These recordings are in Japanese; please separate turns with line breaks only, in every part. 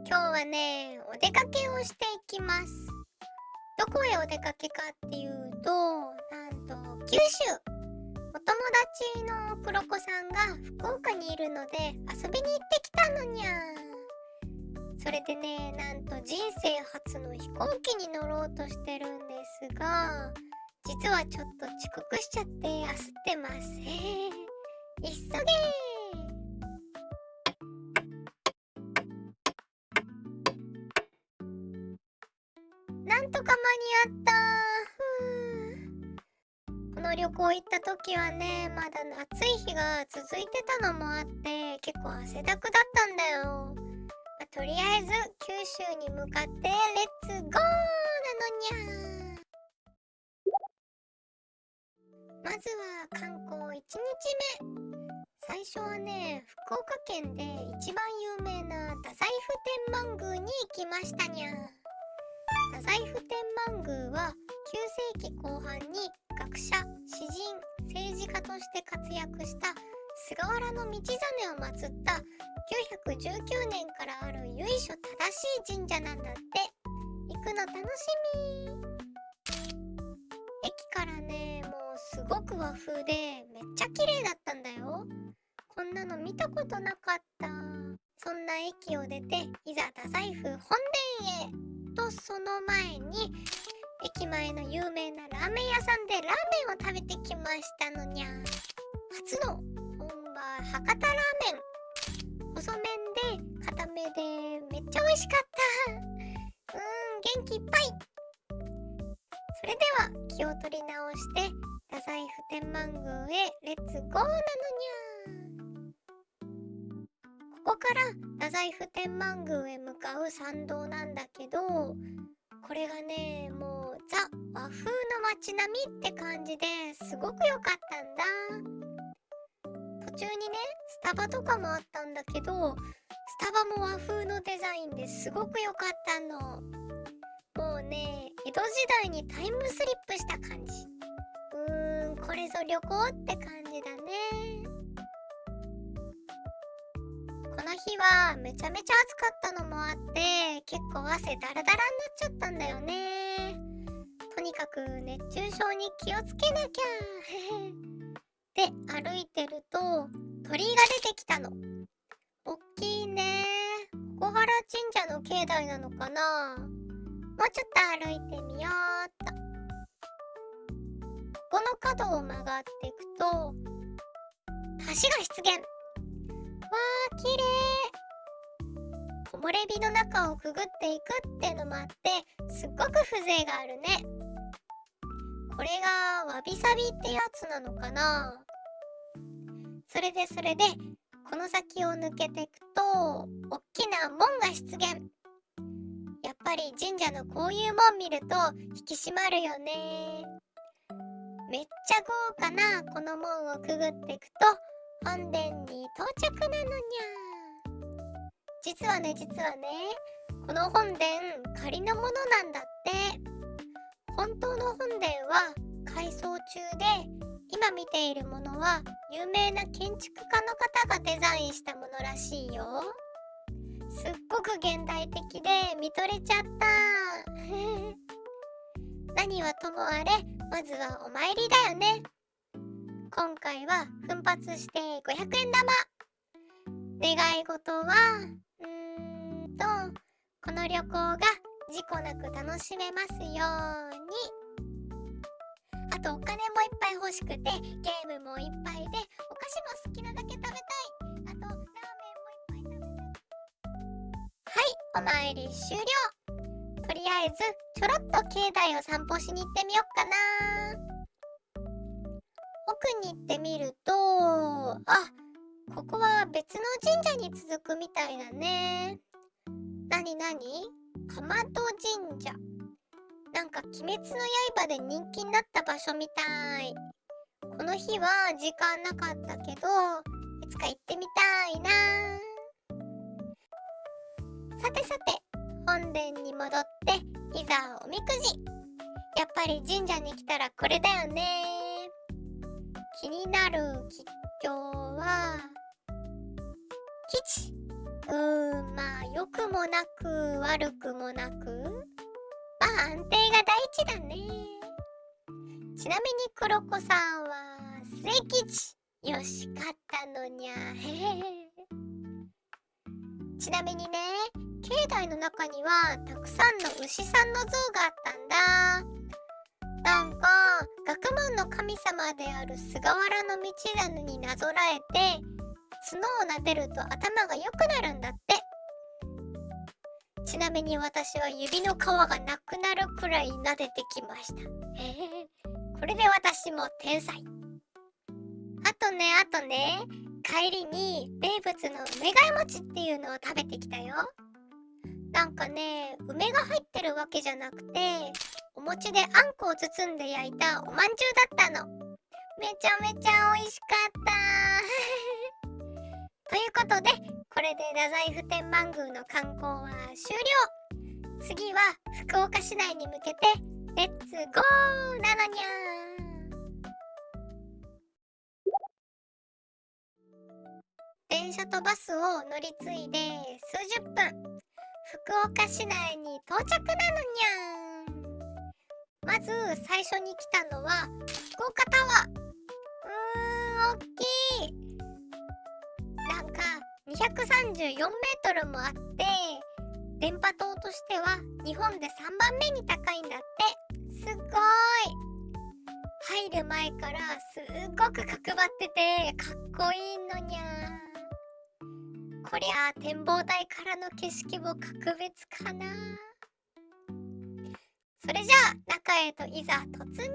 今日はね、お出かけをしていきます。どこへお出かけかっていうと、なんと九州。お友達のクロコさんが福岡にいるので遊びに行ってきたのにゃー。それでね、なんと人生初の飛行機に乗ろうとしてるんですが、実はちょっと遅刻しちゃって焦ってます。急げー。なんとか間に合ったー。この旅行行った時はね、まだ暑い日が続いてたのもあって結構汗だくだったんだよ。とりあえず九州に向かってレッツゴーなのにゃー。まずは観光1日目。最初はね、福岡県で一番有名な太宰府天満宮に行きましたにゃー。太宰府天満宮は9世紀後半に学者、詩人、政治家として活躍した菅原道真を祀った919年からある由緒正しい神社なんだって。行くの楽しみ。駅からね、もうすごく和風でめっちゃ綺麗だったんだよ。こんなの見たことなかった。そんな駅を出ていざ太宰府本殿へと、その前に駅前の有名なラーメン屋さんでラーメンを食べてきましたのにゃ。初の本場博多ラーメン。細麺で固めでめっちゃ美味しかった。元気いっぱい。それでは気を取り直して太宰府天満宮へレッツゴーなのにゃ。ここから太宰府天満宮へ向かう参道なんだけど、これがね、もうザ和風の街並みって感じですごく良かったんだ。途中にね、スタバとかもあったんだけど、スタバも和風のデザインですごく良かったの。もうね、江戸時代にタイムスリップした感じ。これぞ旅行って感じだね。この日はめちゃめちゃ暑かったのもあって結構汗ダラダラになっちゃったんだよね。とにかく熱中症に気をつけなきゃで、歩いてると鳥居が出てきたの。おっきいね。小原神社の境内なのかな。もうちょっと歩いてみようっと。ここの角を曲がっていくと橋が出現。わー、綺麗。木漏れ日の中をくぐっていくってのもあってすっごく風情があるね。これがわびさびってやつなのかな。それでこの先を抜けていくとおっきな門が出現。やっぱり神社のこういう門見ると引き締まるよね。めっちゃ豪華なこの門をくぐっていくと本殿に到着なのにゃ。実はね、この本殿仮のものなんだって。本当の本殿は改装中で、今見ているものは有名な建築家の方がデザインしたものらしいよ。すっごく現代的で見とれちゃった何はともあれ、まずはお参りだよね。今回は奮発して500円玉。願い事はこの旅行が事故なく楽しめますように。あとお金もいっぱい欲しくてゲームもいっぱいで、お菓子も好きなだけ食べたい。あとラーメンもいっぱい食べたい。はい、お参り終了。とりあえずちょろっと境内を散歩しに行ってみよっかな。奥に行ってみると、ここは別の神社に続くみたいだね。なにかまど神社。なんか鬼滅の刃で人気になった場所みたい。この日は時間なかったけどいつか行ってみたいな。さて本殿に戻っていざおみくじ。やっぱり神社に来たらこれだよね。気になる吉凶は吉。まあ良くもなく悪くもなく、まあ安定が第一だね。ちなみに黒子さんは末吉。よし、勝ったのにゃ。ちなみにね、境内の中にはたくさんの牛さんの像があったんだ。なんか学問の神様である菅原道真になぞらえて、角を撫でると頭が良くなるんだって。ちなみに私は指の皮がなくなるくらい撫でてきました。これで私も天才。あとね、帰りに名物の梅貝餅っていうのを食べてきたよ。なんかね、梅が入ってるわけじゃなくて、お餅であんこを包んで焼いたおまんじゅうだったの。めちゃめちゃ美味しかったということで、これで太宰府天満宮の観光は終了。次は福岡市内に向けてレッツゴーなのにゃー。電車とバスを乗り継いで数十分、福岡市内に到着なのにゃー。まず最初に来たのは福岡タワー。おっきい。なんか234メートルもあって、電波塔としては日本で3番目に高いんだって。すごい。入る前からすっごく角張っててかっこいいのにゃー。こりゃあ展望台からの景色も格別かな。それじゃあ中へといざ突入。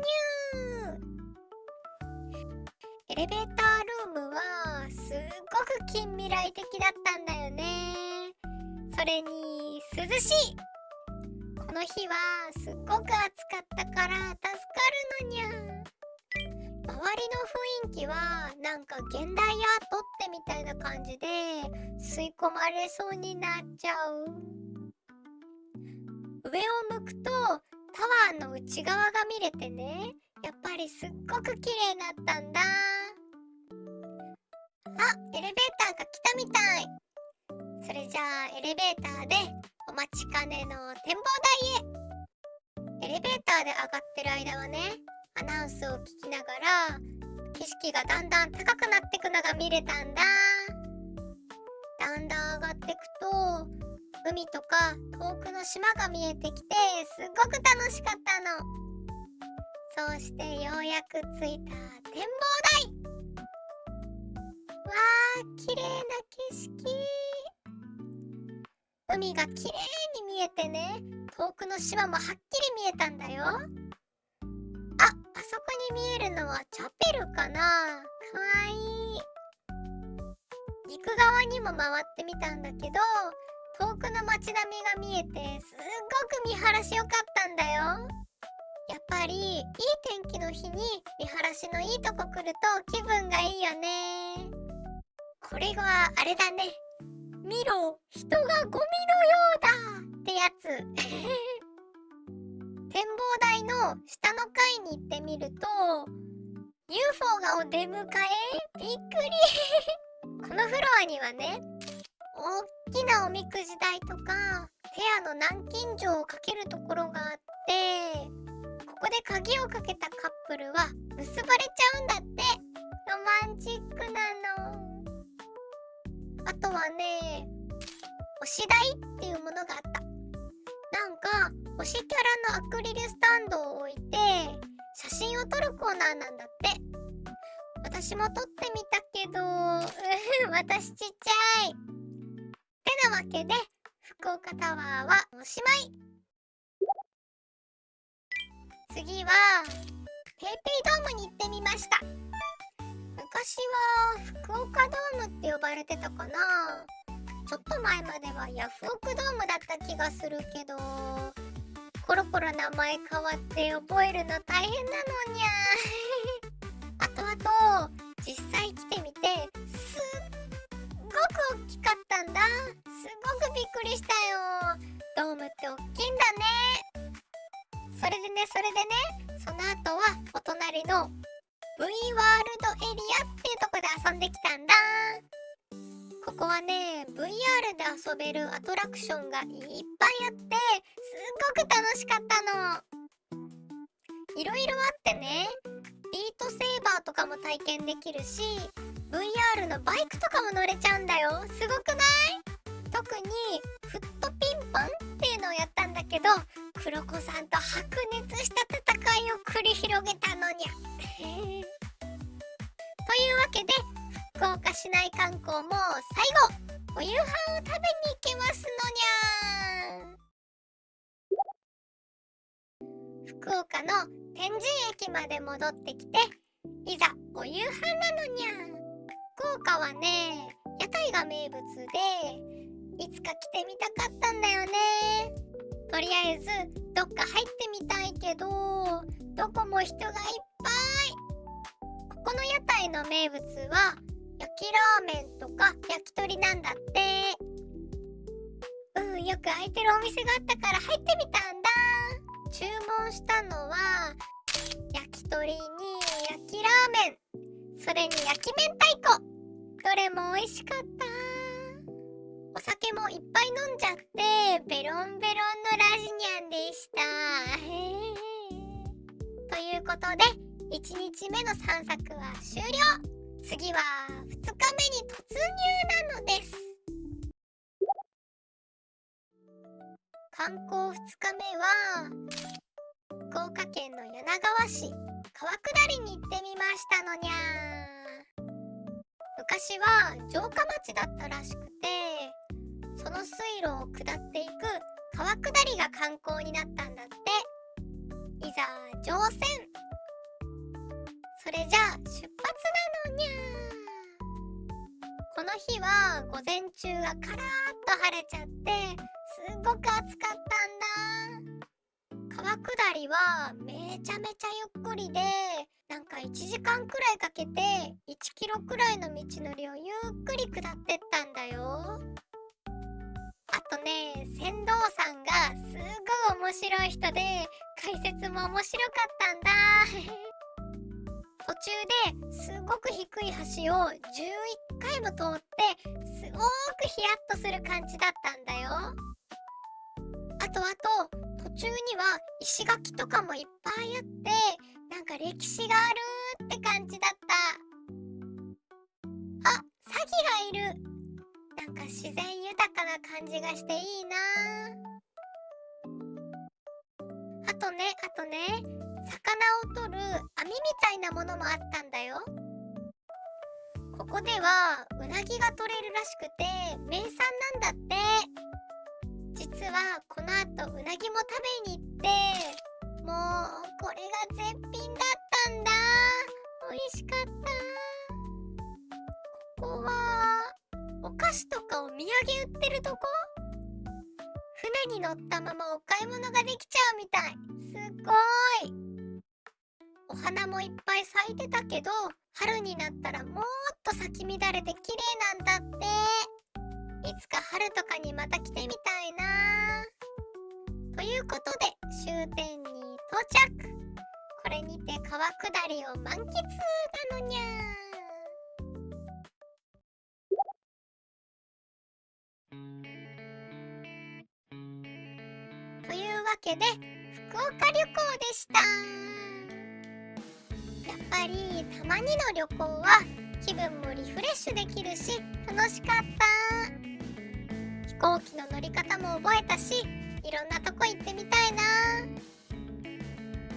エレベータールームはすっごく近未来的だったんだよね。それに涼しい。この日はすっごく暑かったから助かるのにゃ。周りの雰囲気はなんか現代アートってみたいな感じで吸い込まれそうになっちゃう。上を向くとタワーの内側が見れてね、やっぱりすっごく綺麗だったんだ。あ、エレベーターが来たみたい。それじゃあエレベーターでお待ちかねの展望台へ。エレベーターで上がってる間はね、アナウンスを聞きながら景色がだんだん高くなってくのが見れたんだ。だんだん上がってくと海とか遠くの島が見えてきてすっごく楽しかったの。そうしてようやく着いた展望台。わー、綺麗な景色。海が綺麗に見えてね、遠くの島もはっきり見えたんだよ。あそこに見えるのはチャペルかな。かわいい。陸側にも回ってみたんだけど、遠くの街並みが見えてすっごく見晴らしよかったんだよ。やっぱりいい天気の日に見晴らしのいいとこ来ると気分がいいよね。これはあれだね。見ろ、人がゴミのようだってやつ。展望台の下の階に行ってみると UFO がお出迎え。びっくり。このフロアにはね、大きなおみくじ台とかペアの南京錠をかけるところがあって、ここで鍵をかけたカップルは結ばれちゃうんだって。ロマンチックなの。あとはね、推し台っていうものがあった。なんか推しキャラのアクリルスタンドを置いて写真を撮るコーナーなんだって。私も撮ってみたけど私ちっちゃい。てなわけで福岡タワーはおしまい。次はペイペイドームに行ってみました。昔は福岡ドームって呼ばれてたかな。ちょっと前まではヤフオクドームだった気がするけど、コロコロ名前変わって覚えるの大変なのにゃ。あと実際来てみてすっごく大きかったんだ。すごくびっくりしたよ。ドームって大きいんだね。それでね、その後はお隣の V ワールドエリアっていうとこで遊んできたんだ。こここはね VR で遊べるアトラクションがいっぱいあってすっごく楽しかったの。いろいろあってね、ビートセーバーとかも体験できるし VR のバイクとかも乗れちゃうんだよ。すごくない？特にフットピンポンっていうのをやったんだけど、クロコさんと白熱した戦いを繰り広げたのにゃというわけで福岡市内観光も最後お夕飯を食べに行けますのにゃ。福岡の天神駅まで戻ってきていざお夕飯なのにゃ。福岡はね屋台が名物でいつか来てみたかったんだよね。とりあえずどっか入ってみたいけどどこも人がいっぱい。ここの屋台の名物は焼きラーメンとか焼き鳥なんだって。よく開いてるお店があったから入ってみたんだ。注文したのは焼き鳥に焼きラーメン、それに焼き明太子。どれも美味しかった。お酒もいっぱい飲んじゃってベロンベロンのラジニャンでした。ということで1日目の散策は終了。次は2日目に突入なのです。観光2日目は福岡県の柳川市川下りに行ってみましたのにゃ。昔は城下町だったらしくて、その水路を下っていく川下りが観光になったんだって。いざ乗船。それじゃあ出発なのにゃ。この日は午前中がカラーっと晴れちゃってすっごく暑かったんだ。川下りはめちゃめちゃゆっくりでなんか1時間くらいかけて1キロくらいの道のりをゆっくり下ってったんだよ。あとね、船頭さんがすごい面白い人で解説も面白かったんだ。途中ですごく低い橋を11回も通ってすごくヒヤッとする感じだったんだよ。あと途中には石垣とかもいっぱいあってなんか歴史があるって感じだった。あ、サギがいる。なんか自然豊かな感じがしていいな。あとね、魚を取る網みたいなものもあったんだよ。ここではうなぎが取れるらしくて名産なんだって。実はこの後うなぎも食べに行ってもうこれが絶品だったんだ。美味しかった。ここはお菓子とかお土産売ってるとこ。船に乗ったままお買い物ができちゃうみたい。すっごい。お花もいっぱい咲いてたけど春になったらもっと咲き乱れて綺麗なんだって。いつか春とかにまた来てみたいな。ということで終点に到着。これにて川下りを満喫なのにゃ。というわけで福岡旅行でした。やっぱりたまにの旅行は気分もリフレッシュできるし楽しかった。飛行機の乗り方も覚えたしいろんなとこ行ってみたいな。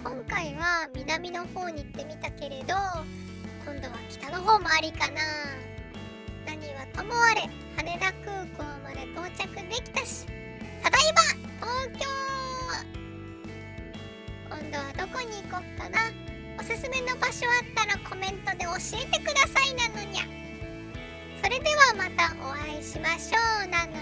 今回は南の方に行ってみたけれど今度は北の方もありかな。何はともあれ羽田空港まで到着できたし、ただいま東京。今度はどこに行こっかな。おすすめの場所あったらコメントで教えてくださいなのにゃ。それではまたお会いしましょうなの